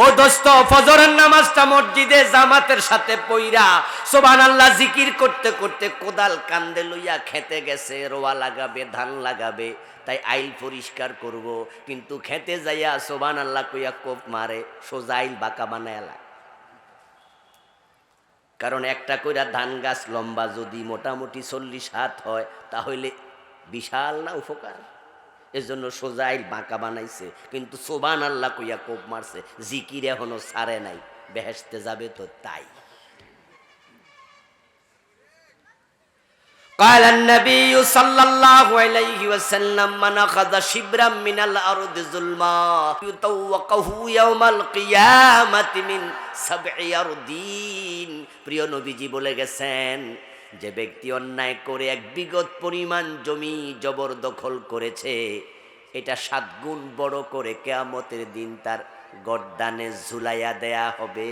ও দোস্ত, ফজরের নামাজটা মসজিদে জামাতের সাথে পইরা সুবহানাল্লাহ জিকির করতে করতে কোদাল কান্দে লইয়া খেতে গেছে, রোয়া লাগাবে, ধান লাগাবে, তাই আইল পরিষ্কার করব, কিন্তু খেতে যাইয়া সুবহানাল্লাহ কইয়া কোপ মারে, সোজা আইল বাঁকা বানায়। কারণ একটা কইরা ধান গাছ লম্বা যদি মোটামুটি 40 হাত হয় তাহলে বিশাল না উপকার, এজন্য সোজা আইল বাঁকা বানাইছে, কিন্তু সুবহানাল্লাহ কইয়া কোপ মারছে, জিকির এখনো ছাড়ে নাই, বেহেশতে যাবে তো তাই। قال النبي صلى الله عليه وسلم من أخذ شبرا من الأرض ظلما يطوقه يوم القيامة من 7 أرضين। প্রিয় নবীজি বলে গেছেন, যে ব্যক্তি অন্যায় করে 1 বিঘত পরিমাণ জমি জবরদখল করেছে, এটা 7 গুণ বড় করে কিয়ামতের দিন তার গর্দানে ঝুলাইয়া দেয়া হবে।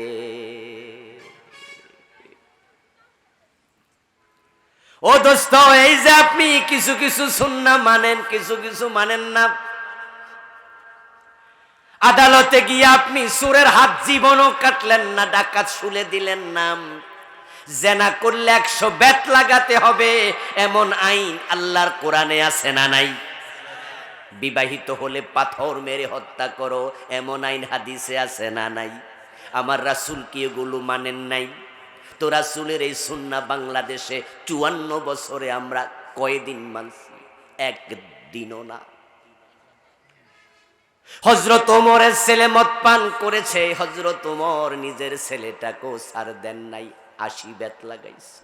ও দোস্ত, এই যে আপনি কিছু কিছু সুন্নাহ মানেন, কিছু কিছু মানেন না, আদালতে গিয়ে আপনি চোরের হাত জীবনও কাটলেন না, ডাকাত শুলে দিলেন না, জেনা করলে 100 বেত লাগাতে হবে এমন আইন আল্লাহর কোরআনে আছে না নাই? বিবাহিত হলে পাথর মেরে হত্যা করো এমন আইন হাদিসে আছে না নাই? আমার রাসূল কি এগুলো মানেন নাই? তো রাসূলের এই সুন্নাহ বাংলাদেশে 54 বছরে আমরা কয়দিন মানছি? একদিনও না। হযরত ওমরের ছেলে মদ পান করেছে, হযরত ওমর নিজের ছেলেটাকেও ছাড় দেন নাই, 80 বেত লাগাইছে।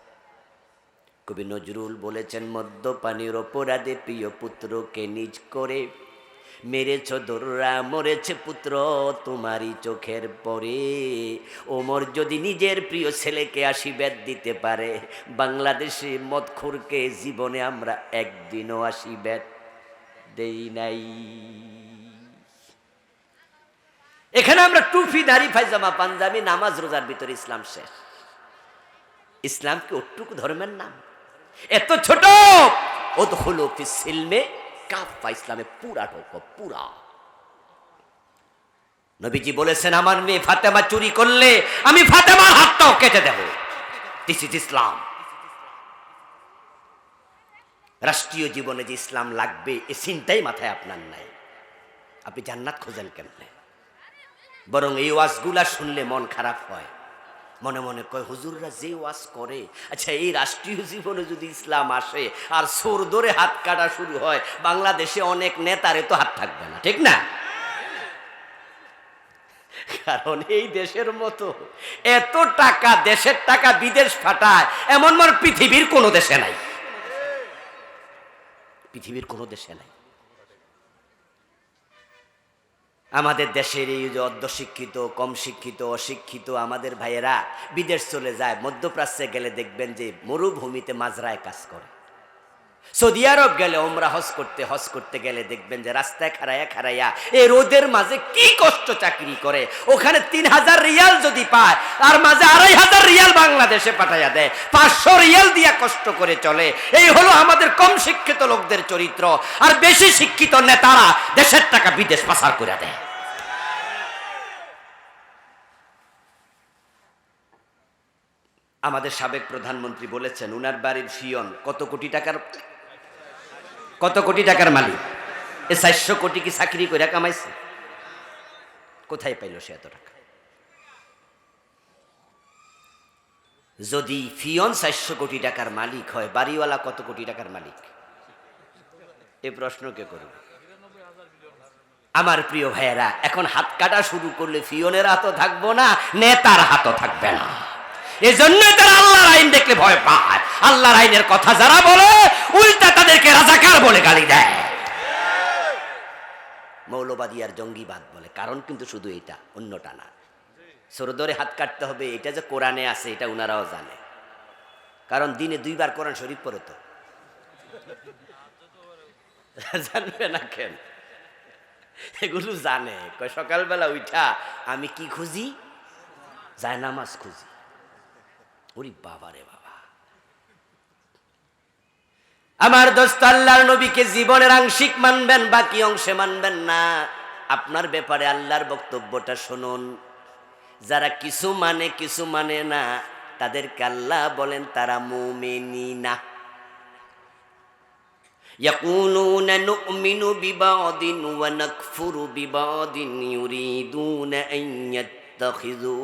কবি নজরুল বলেছেন, মদ্যপানীর অপরাধে প্রিয় পুত্রকে নিজ করে মেরেছ দোররা, মরেছে পুত্র তোমারই চোখের পরে। ওমর যদি নিজের প্রিয় ছেলেকে 80 বেত দিতে পারে, বাংলাদেশে মদখোরকে জীবনে আমরা একদিনও 80 বেত দেই নাই। এখানে আমরা টুপি, দাড়ি, পায়জামা, পাঞ্জাবি, নামাজ রোজার ভিতরে ইসলাম শেষ। ইসলাম কি ওটুকু ধর্মের নাম? এত ছোট। উদখুলু ফিস সিলমে কাফা, ইসলামে পুরা ঢোকো, পুরা। নবীজি বলেছেন, আমার মেয়ে ফাতেমা চুরি করলে আমি ফাতেমার হাতটাও কেটে দেব। দিস ইজ ইসলাম। রাষ্ট্রীয় জীবনে যে ইসলাম লাগবে এ চিন্তাই মাথায় আপনার নাই, আপনি জান্নাত খোঁজেন কেমনে? বরং এই ওয়াজগুলা শুনলে মন খারাপ হয়, মনে মনে কয় হুজুররা যে ওয়াজ করে, আচ্ছা এই রাষ্ট্রীয় জীবনে যদি ইসলাম আসে আর সোর ধরে হাত কাটা শুরু হয়, বাংলাদেশে অনেক নেতারে তো হাত থাকবে না, ঠিক না? কারণ এই দেশের মতো এত টাকা, দেশের টাকা বিদেশ ফাটায় এমন মনে পৃথিবীর কোনো দেশে নাই, পৃথিবীর কোনো দেশে নাই। আমাদের দেশের এই যে অর্ধশিক্ষিত, কম শিক্ষিত, অশিক্ষিত আমাদের ভাইয়েরা বিদেশ চলে যায়, মধ্যপ্রাচ্যে গেলে দেখবেন যে মরুভূমিতে মাজরায় কাজ করে। সৌদি আরব গেলে ওমরা হজ করতে গেলে দেখবেন যে রাস্তায় খাড়াইয়া এই রোদের মাঝে কি কষ্ট চাকরি করে। ওখানে 3000 রিয়াল যদি পায়, আর মাঝে 2500 রিয়াল বাংলাদেশে পাঠাইয়া দেয়, 500 রিয়াল দিয়া কষ্ট করে চলে। এই হলো আমাদের কম শিক্ষিত লোকদের চরিত্র। আর বেশি শিক্ষিত নেতারা দেশের টাকা বিদেশ পাচার করে দেয়। আমাদের সাবেক প্রধানমন্ত্রী বলেছেন, উনার বাড়ির ফিয়ন কত কোটি টাকার মালিক। এ 400 কোটি কি চাকরি করে কামাইছে? কোথায় পাইল সে এত টাকা? যদি ফিয়ন 400 কোটি টাকার মালিক হয়, বাড়িওয়ালা কত কোটি টাকার মালিক? এ প্রশ্ন কে করবে? আমার প্রিয় ভাইয়েরা, এখন হাত কাটা শুরু করলে ফিয়নের হাতও থাকবো না, নেতার হাতও থাকবে না। এজন্য তারা আল্লাহর আইন দেখলে ভয় পায়। আল্লাহর আইনের কথা যারা বলে, উল্টা তাদেরকে রাজাকার বলে গালি দেয়, মৌলবাদী আর জঙ্গিবাদ বলে। কারণ কিন্তু শুধু এটা, অন্যটা না। সরদরে হাত কাটতে হবে এটা যে কোরআনে আছে, এটা উনারাও জানে। কারণ দিনে 2 বার কোরআন শরীফ পড়ে তো, জানবে না কেন? এগুলো জানে। সকালবেলা উঠা আমি কি খুঁজি? জায়নামাজ খুঁজি। ওরে বাবা রে বাবা। আমার দোস্ত, আল্লাহর নবীকে জীবনের আংশিক মানবেন, বাকি অংশে মানবেন না। আপনার ব্যাপারে আল্লাহর বক্তব্যটা শুনুন। যারা কিছু মানে না, তাদেরকে আল্লাহ বলেন তারা মুমিনা। ইয়াকুলুনা নুমিনু বিবাদিন ওয়া নাকফুরু বিবাদিন ইউরিদুনা আন ইয়াত্তাখিযু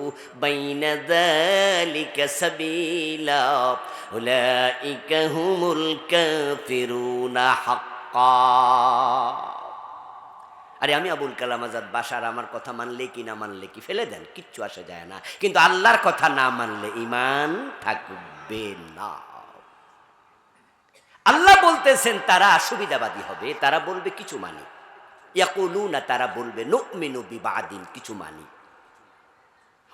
বাইনা যালিকা সাবিলা উলাইকা হুমুল কাফিরুনা হাক্কা। আরে আমি আবুল কালাম আজাদ বাশার আমার কথা মানলে কি না মানলে কি ফেলে দেন, কিচ্ছু আসে যায় না, কিন্তু আল্লাহর কথা না মানলে ঈমান থাকবে না। আল্লাহ বলতেছেন তারা সুবিধাবাদী হবে, তারা বলবে কিছু মানি। ইয়াকুলুনা, তারা বলবে নুমিনু বিবাদিন, কিছু মানি,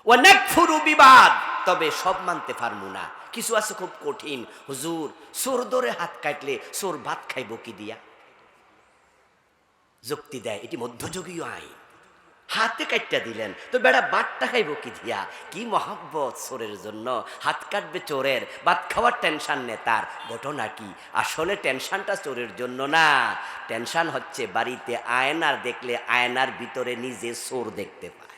ওয়া নাকফুরু বিবাদ, তবে সব মানতে পারবো না, কিছু আছে খুব কঠিন। হুজুর, চোর ধরে হাত কাটলে চোর ভাত খাইব কি দিয়া? যুক্তি দেয় এটি মধ্যযুগীয় আইন, হাতে কাটটা দিলেন তো বেড়া বাটটা খাইব কি দিয়া? কি মহাব্বত চোরের জন্য, হাত কাটবে চোরের, ভাত খাওয়ার টেনশন নে তার। ঘটনা কি? আসলে টেনশনটা চোরের জন্য না, টেনশন হচ্ছে বাড়িতে আয়নার দেখলে আয়নার ভিতরে নিজে চোর দেখতে পায়।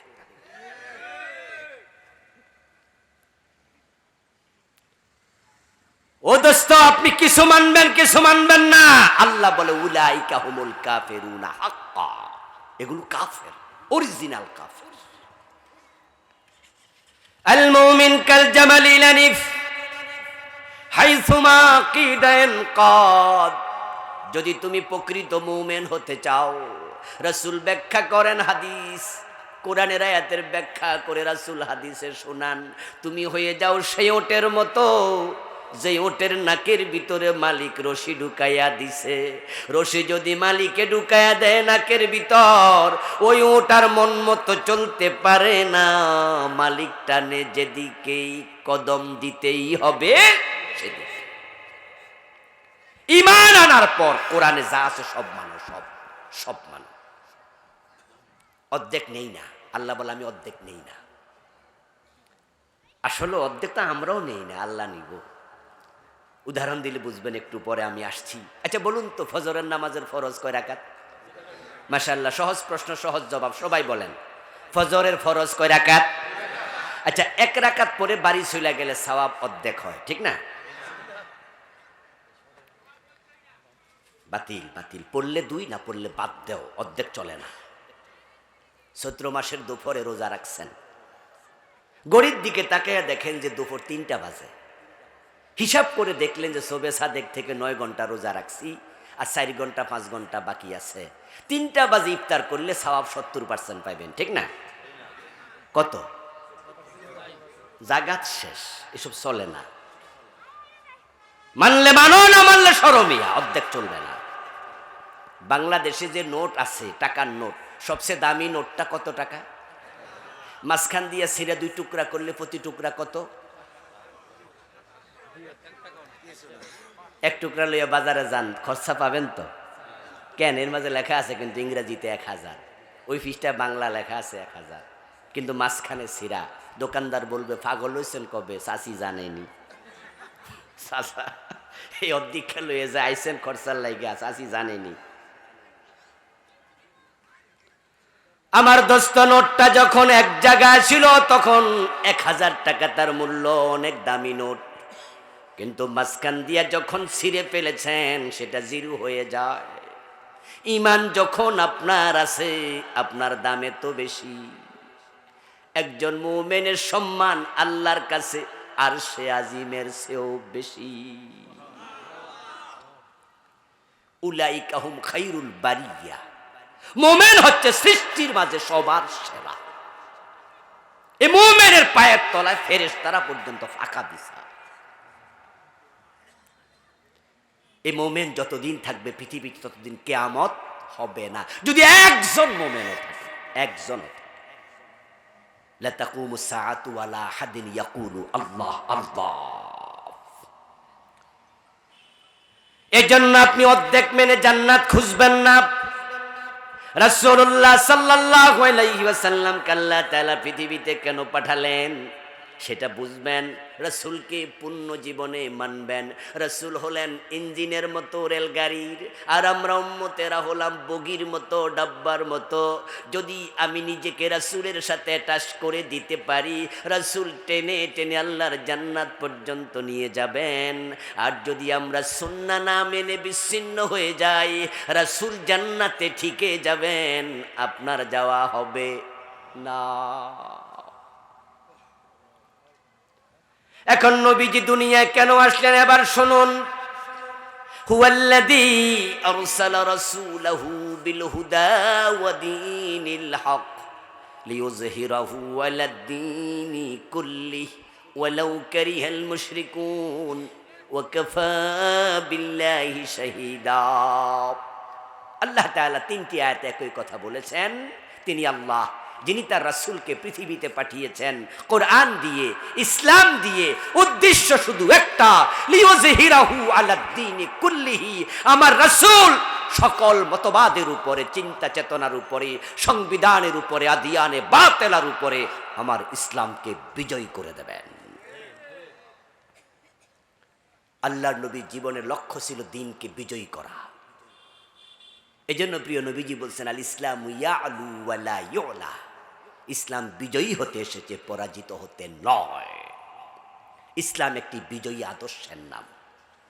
ও দোস্ত, আপনি কিছু মানবেন না। আল্লাহ বলে উলাইকা হুমুল কাফিরুনা হাক্কা, এগুলো কাফের, অরিজিনাল কাফের। আল মুমিন কাল জামালিল আনিফ হাইসুমা কিদান কাদ। যদি তুমি প্রকৃত মুমিন হতে চাও, রাসূল ব্যাখ্যা করেন হাদিস, কোরআনের আয়াতের ব্যাখ্যা করে রাসূল হাদিসে শোনান, তুমি হয়ে যাও সেই ওটের মতো যে ওটের নাকের ভিতরে মালিক রশি ঢুকাইয়া দিছে। রশি যদি মালিকে ঢুকাইয়া দেয় নাকের ভিতর, ওই ওটার মন মতো চলতে পারে না, মালিক টানে যেদিকেই কদম দিতেই হবে সেদিকে। ঈমান আনার পর কোরআনে যা আছে সব মানো, সব মানো, অর্ধেক নেই না। আল্লাহ বলে আমি অর্ধেক নেই না। আসলে অর্ধেক তো আমরাও নেই না, আল্লাহ নিব। উদাহরণ দিলে বুঝবেন একটু পরে, আমি আসছি। আচ্ছা বলুন তো, ফজরের নামাজের ফরজ কয় রাকাত? মাশাআল্লাহ, সহজ প্রশ্ন সহজ জবাব, সবাই বলেন। ফজরের ফরজ কয় রাকাত? আচ্ছা, এক রাকাত পরে বাড়ি চলে গেলে সওয়াব অর্ধেক হয়, ঠিক না? বাতিল পড়লে 2, না পড়লে বাদ দেও, অর্ধেক চলে না। চৈত্র মাসের দুপুরে রোজা রাখছেন, ঘড়ির দিকে তাকিয়ে দেখেন যে দুপুর 3টা বাজে, হিসাব করে দেখলেন যে শবে সাদেক থেকে 9 ঘন্টা রোজা রাখছি, আর 4 ঘন্টা 5 ঘন্টা বাকি আছে। 3টা বাজে ইফতার করলে সওয়াব 70% পাইবেন, ঠিক না? কত? জাগাত শেষ, এসব চলে না। মানলে মানো, না মানলে শরমিয়া, অর্ধেক চলবে না। বাংলাদেশে যে নোট আছে, টাকার নোট, সবচেয়ে দামি নোটটা কত টাকা? মাঝখান দিয়ে ছিঁড়ে 2 টুকরা করলে প্রতি টুকরা কত? 1 টুকরা লইয়া বাজারে যান, খরচা পাবেন তো? কেন? এর মাঝে লেখা আছে কিন্তু ইংরেজিতে 1000, ওই ফিসটা বাংলা লেখা আছে 1000, কিন্তু মাঝখানে ছিঁড়া। দোকানদার বলবে পাগল হয়েছেন কবে? চাচি জানেনি। চাচা এই অর্ধেকটা লইয়া যে আইসেন খরচার লাইগা, চাচি জানেনি। আমার দোস্ত, নোটটা যখন এক জায়গায় ছিল তখন 1000 টাকা তার মূল্য, অনেক দামি নোট। কিন্তু মাঝখান দিয়া যখন ছিঁড়ে ফেলেছেন সেটা 0 হয়ে যায়। ঈমান যখন আপনার আছে, আপনার দামে তো বেশি। একজন মুমিনের সম্মান আল্লাহর কাছে আরশে আজিমের চেয়েও বেশি। উলাইকা হুম খায়রুল বারিয়া, মুমিন হচ্ছে সৃষ্টির মাঝে সবার সেরা। এই মুমিনের পায়ের তলায় ফেরেশতারা পর্যন্ত ফাঁকা দিছে। এই মুমিন যতদিন থাকবে পৃথিবীতে ততদিন কিয়ামত হবে না, যদি একজন মুমিন থাকে, একজন। লা তাকুমু সাআতু ওয়ালা আহাদিন ইয়াকুলু আল্লাহ আল্লাহ। এজন্য আপনি অর্ধেক মেনে জান্নাত খুঁজবেন না। রাসূলুল্লাহ সাল্লাল্লাহু আলাইহি ওয়াসাল্লাম আল্লাহ তাআলা পৃথিবীতে কেন পাঠালেন? সেটা বুঝবেন, রাসূলকে পূর্ণ জীবনে মানবেন। রাসূল হলেন ইঞ্জিনের মতো রেলগাড়ির, আর আমরা উম্মতেরা হলাম বগির মতো, ডাব্বার মতো। যদি আমি নিজেকে রাসূলের সাথে অ্যাটাচ করে দিতে পারি, রাসূল টেনে টেনে আল্লাহর জান্নাত পর্যন্ত নিয়ে যাবেন। আর যদি আমরা সুন্নাহ না মেনে বিচ্ছিন্ন হয়ে যাই, রাসূল জান্নাতে ঠিকই যাবেন, আপনার যাওয়া হবে না। এখন নবীজি দুনিয়ায় কেন আসলেন এবার শুনুন। হুয়াল্লাযী আরসালা রাসূলাহু বিল হুদা ওয়া দীনিল হক লিইয়ুযহিরাহু আলাদ-দীনি কুল্লিহি ওয়ালাউ কারিহাল মুশরিকুন ওয়া কাফা বিল্লাহি শাহীদা। আল্লাহ তাআলা তিনটি আয়াতে একই কথা বলেছেন। তিনি আল্লাহ, যিনি তার রাসূলকে পৃথিবীতে পাঠিয়েছেন কোরআন দিয়ে, ইসলাম দিয়ে। উদ্দেশ্য শুধু একটা, লিইয়ুযহিরাহু আলাদ-দীনি কুল্লিহি। আমার রাসূল সকল মতবাদের উপরে, চিন্তা চেতনার উপরে, সংবিধানের উপরে, আদিয়ানে বাতিলার উপরে আমার ইসলামকে বিজয়ী করে দেবেন। আল্লাহর নবীর জীবনের লক্ষ্য ছিল দ্বীনকে বিজয়ী করা। এজন্য প্রিয় নবীজি বলছেন, আল ইসলামু ইয়ালু ওয়া লা ইউলা। ইসলাম বিজয়ী হতে এসেছে, পরাজিত হতে নয়। ইসলাম একটি বিজয়ী আদর্শের নাম।